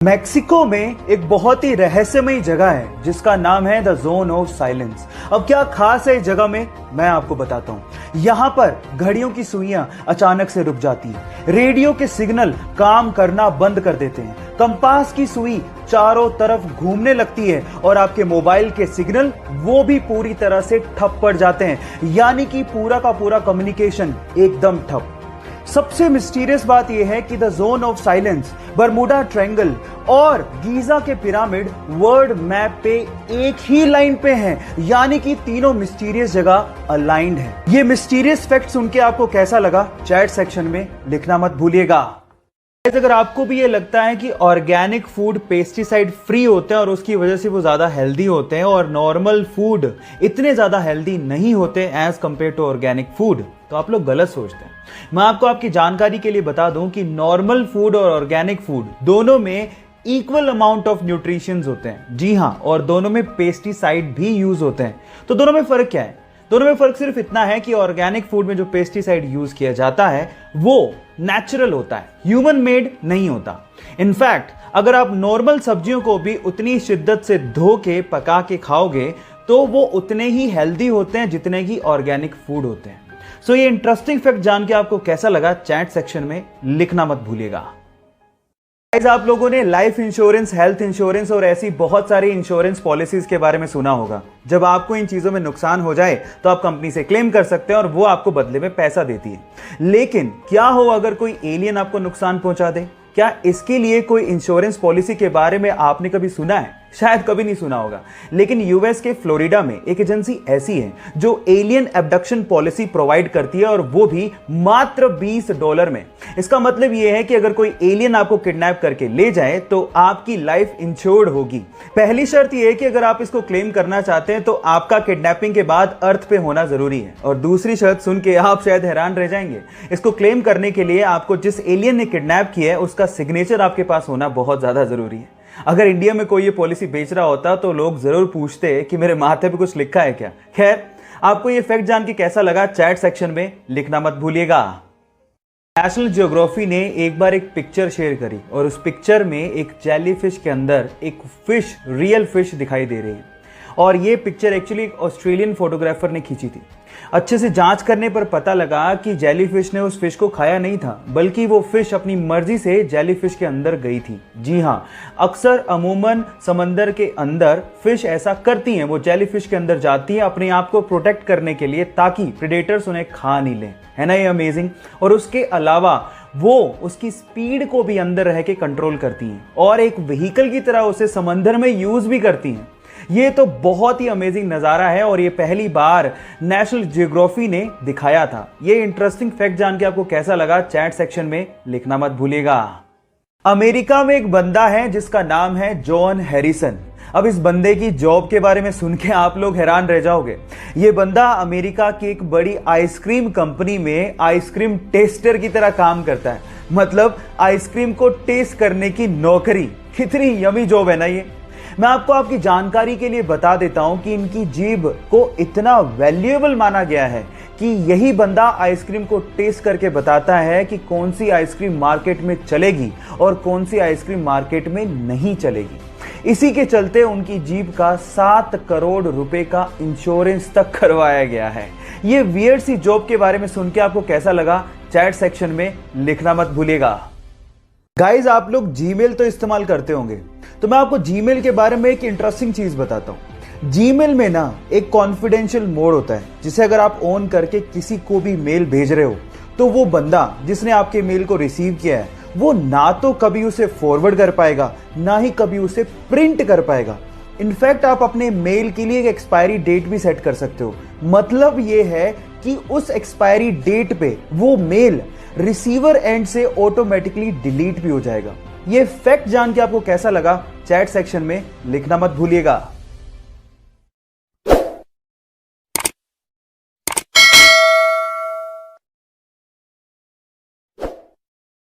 Mexico में एक बहुत ही रहस्यमयी जगह है जिसका नाम है द जोन ऑफ साइलेंस। अब क्या खास है इस जगह में, मैं आपको बताता हूं। यहां पर घड़ियों की सुइयां अचानक से रुक जाती है, रेडियो के सिग्नल काम करना बंद कर देते हैं, कंपास की सुई चारों तरफ घूमने लगती है और आपके मोबाइल के सिग्नल वो भी पूरी तरह से ठप पड़ जाते हैं, यानी कि पूरा का पूरा कम्युनिकेशन एकदम ठप। सबसे मिस्टीरियस बात यह है कि the zone of silence, Bermuda triangle और गीजा के पिरामिड वर्ल्ड मैप पे एक ही लाइन पे हैं, यानी कि तीनों मिस्टीरियस जगह अलाइंड है। ये मिस्टीरियस फैक्ट सुन के आपको कैसा लगा, चैट सेक्शन में लिखना मत भूलिएगा। अगर आपको भी ये लगता है कि ऑर्गेनिक फूड पेस्टिसाइड फ्री होते हैं और उसकी वजह से वो ज्यादा हेल्दी होते हैं और नॉर्मल फूड इतने ज्यादा हेल्दी नहीं होते as compare to organic food, तो आप लोग गलत सोचते हैं। मैं आपको आपकी जानकारी के लिए बता दूं कि नॉर्मल फूड और ऑर्गेनिक फूड दोनों में इक्वल अमाउंट ऑफ न्यूट्रिशंस होते हैं। जी हां, और दोनों में पेस्टिसाइड भी यूज होते हैं। तो दोनों में फर्क क्या है? दोनों में फर्क सिर्फ इतना है कि ऑर्गेनिक फूड में जो पेस्टिसाइड यूज किया जाता है वो नेचुरल होता है, ह्यूमन मेड नहीं होता। इनफैक्ट अगर आप नॉर्मल सब्जियों को भी उतनी शिद्दत से धो के पका के खाओगे तो वो उतने ही हेल्दी होते हैं जितने की ऑर्गेनिक फूड होते हैं। सो ये इंटरेस्टिंग फैक्ट जान के आपको कैसा लगा, चैट सेक्शन में लिखना मत भूलिएगा। आप लोगों ने लाइफ इंश्योरेंस, हेल्थ इंश्योरेंस और ऐसी बहुत सारी इंश्योरेंस पॉलिसीज के बारे में सुना होगा। जब आपको इन चीजों में नुकसान हो जाए तो आप कंपनी से क्लेम कर सकते हैं और वो आपको बदले में पैसा देती है। लेकिन क्या हो अगर कोई एलियन आपको नुकसान पहुंचा दे? क्या इसके लिए कोई इंश्योरेंस पॉलिसी के बारे में आपने कभी सुना है? शायद कभी नहीं सुना होगा। लेकिन यूएस के फ्लोरिडा में एक एजेंसी ऐसी है जो एलियन एब्डक्शन पॉलिसी प्रोवाइड करती है और वो भी मात्र $20 में। इसका मतलब यह है कि अगर कोई एलियन आपको किडनैप करके ले जाए तो आपकी लाइफ इंश्योर्ड होगी। पहली शर्त यह है कि अगर आप इसको क्लेम करना चाहते हैं तो आपका किडनैपिंग के बाद अर्थ पे होना जरूरी है। और दूसरी शर्त सुन के आप शायद हैरान रह जाएंगे। इसको क्लेम करने के लिए आपको जिस एलियन ने किडनैप किया है उसका सिग्नेचर आपके पास होना बहुत ज्यादा जरूरी है। अगर इंडिया में कोई ये पॉलिसी बेच रहा होता तो लोग जरूर पूछते कि मेरे माथे पे कुछ लिखा है क्या। खैर, आपको ये फैक्ट जान के कैसा लगा, चैट सेक्शन में लिखना मत भूलिएगा। नेशनल ज्योग्राफी ने एक बार एक पिक्चर शेयर करी और उस पिक्चर में एक जेलीफिश के अंदर एक फिश, रियल फिश दिखाई दे रही है। और ये पिक्चर एक्चुअली एक ऑस्ट्रेलियन फोटोग्राफर ने खींची थी। अच्छे से जांच करने पर पता लगा कि जेलीफिश ने उस फिश को खाया नहीं था, बल्कि वो फिश अपनी मर्जी से जेलीफिश के अंदर गई थी। जी हां, अक्सर अमूमन समंदर के अंदर फिश ऐसा करती हैं, वो जेलीफिश के अंदर जाती हैं अपने आप को प्रोटेक्ट करने के लिए ताकि प्रेडेटर्स उन्हें खा नहीं लें। है ना ये अमेजिंग? और उसके अलावा वो उसकी स्पीड को भी अंदर रह के कंट्रोल करती हैं और एक व्हीकल की तरह उसे समंदर में यूज भी करती हैं। ये तो बहुत ही अमेजिंग नजारा है और ये पहली बार नेशनल ज्योग्राफी ने दिखाया था। ये इंटरेस्टिंग फैक्ट जान के आपको कैसा लगा, चैट सेक्शन में लिखना मत भूलिएगा। अमेरिका में एक बंदा है जिसका नाम है जॉन हैरिसन। अब इस बंदे की जॉब के बारे में सुन के आप लोग हैरान रह जाओगे। ये बंदा अमेरिका की एक बड़ी आइसक्रीम कंपनी में आइसक्रीम टेस्टर की तरह काम करता है। मतलब आइसक्रीम को टेस्ट करने की नौकरी। कितनी यमी जॉब है ना ये। मैं आपको आपकी जानकारी के लिए बता देता हूं कि इनकी जीभ को इतना वैल्यूएबल माना गया है कि यही बंदा आइसक्रीम को टेस्ट करके बताता है कि कौन सी आइसक्रीम मार्केट में चलेगी और कौन सी आइसक्रीम मार्केट में नहीं चलेगी। इसी के चलते उनकी जीभ का 7 करोड़ रुपए का इंश्योरेंस तक करवाया गया है। ये वियर्ड सी जॉब के बारे में सुन के आपको कैसा लगा, चैट सेक्शन में लिखना मत भूलिएगा। गाइज, आप लोग जीमेल तो इस्तेमाल करते होंगे, तो मैं आपको जीमेल के बारे में एक इंटरेस्टिंग चीज बताता हूं। जीमेल में ना एक कॉन्फिडेंशियल मोड होता है जिसे अगर आप ऑन करके किसी को भी मेल भेज रहे हो तो वो बंदा जिसने आपके मेल को रिसीव किया है वो ना तो कभी उसे फॉरवर्ड कर पाएगा ना ही कभी उसे प्रिंट कर पाएगा। इनफैक्ट आप अपने मेल के लिए एक एक्सपायरी डेट भी सेट कर सकते हो। मतलब ये है कि उस एक्सपायरी डेट पे वो मेल रिसीवर एंड से ऑटोमेटिकली डिलीट भी हो जाएगा। ये फैक्ट जान के आपको कैसा लगा, चैट सेक्शन में लिखना मत भूलिएगा।